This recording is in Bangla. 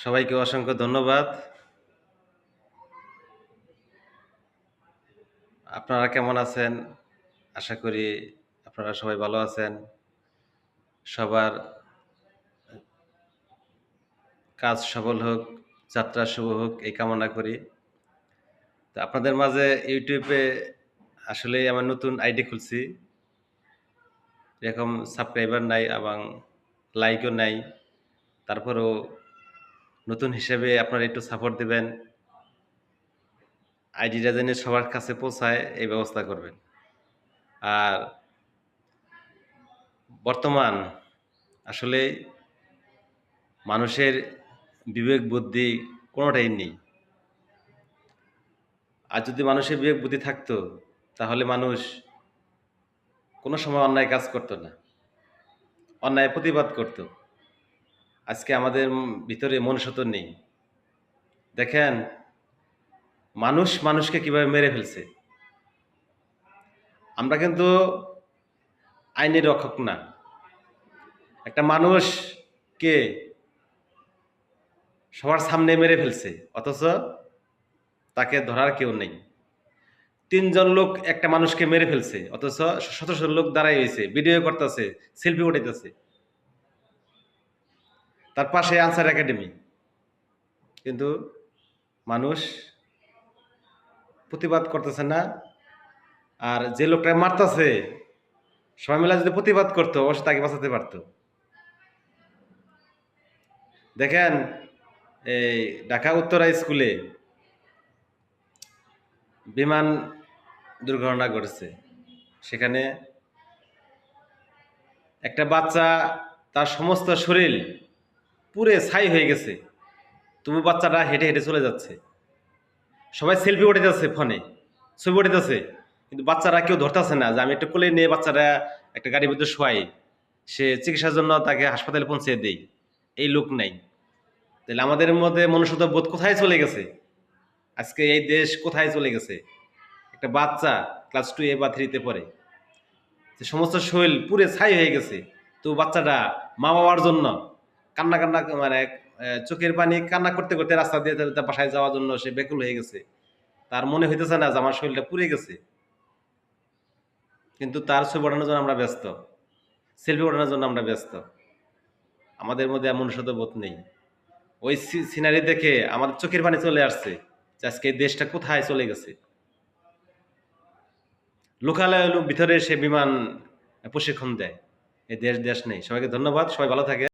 সবাইকে অসংখ্য ধন্যবাদ। আপনারা কেমন আছেন? আশা করি আপনারা সবাই ভালো আছেন। সবার কাজ সফল হোক, যাত্রা শুভ হোক এই কামনা করি। তো আপনাদের মাঝে ইউটিউবে আসলেই আমার নতুন আইডি খুলছি। এরকম সাবস্ক্রাইবার নাই এবং লাইকও নাই। তারপরেও নতুন হিসেবে আপনারা একটু সাপোর্ট দিবেন। আইডিটা যেন সবার কাছে পৌঁছায় এই ব্যবস্থা করবেন। আর বর্তমান আসলে মানুষের বিবেক বুদ্ধি কোনোটাই নেই। আর যদি মানুষের বিবেক বুদ্ধি থাকতো তাহলে মানুষ কোনো সময় অন্যায় কাজ করতো না, অন্যায় প্রতিবাদ করত। আজকে আমাদের ভিতরে মনুষ্যত্ব নেই। দেখেন মানুষ মানুষকে কিভাবে মেরে ফেলছে। আমরা কিন্তু আইনের রক্ষক না। একটা মানুষকে সবার সামনে মেরে ফেলছে, অথচ তাকে ধরার কেউ নেই। ৩ জন লোক একটা মানুষকে মেরে ফেলছে, অথচ শত শত লোক দাঁড়ায় হয়েছে, ভিডিও করতেছে, সেলফি উঠাইতেছে। তার পাশে আনসার একাডেমি, কিন্তু মানুষ প্রতিবাদ করতেছে না। আর যে লোকটা মারতেছে সবাই মিলে যদি প্রতিবাদ করতো অবশ্যই তাকে বাঁচাতে পারতো। দেখেন এই ঢাকা উত্তরা স্কুলে বিমান দুর্ঘটনা ঘটেছে। সেখানে একটা বাচ্চা, তার সমস্ত শরীর পুরে ছাই হয়ে গেছে, তবু বাচ্চাটা হেঁটে হেঁটে চলে যাচ্ছে। সবাই সেলফি উঠাইতেছে, ফোনে ছবি উঠাইতেছে, কিন্তু বাচ্চারা কেউ ধরতেছে না যে আমি একটু কোলে নিয়ে বাচ্চাটা একটা গাড়ির ভিতরে শোয়াই, সে চিকিৎসার জন্য তাকে হাসপাতালে পৌঁছে দেই। এই লোক নাই। তাহলে আমাদের মধ্যে মনুষ্যত্ব বোধ কোথায় চলে গেছে? আজকে এই দেশ কোথায় চলে গেছে? একটা বাচ্চা ক্লাস 2 বা 3 পড়ে, যে সমস্ত শরীর পুরে ছাই হয়ে গেছে, তো বাচ্চাটা মা বাবার জন্য কান্না কান্না মানে চোখের পানি কান্না করতে করতে রাস্তা দিয়ে তার বাসায় যাওয়ার জন্য সে ব্যাকুল হয়ে গেছে। তার মনে হইতেছে না যে আমার শরীরটা পুড়ে গেছে, কিন্তু তার ছবি ওঠানোর জন্য আমরা ব্যস্ত, সেলফি ওঠানোর জন্য আমরা ব্যস্ত। আমাদের মধ্যে মনুষ্যত্ব বোধ নেই। ওই সিনারি দেখে আমাদের চোখের পানি চলে আসছে যে আজকে এই দেশটা কোথায় চলে গেছে। লোকালয়ের ভিতরে সে বিমান প্রশিক্ষণ দেয়। এই দেশ দেশ নেই। সবাইকে ধন্যবাদ। সবাই ভালো থাকে।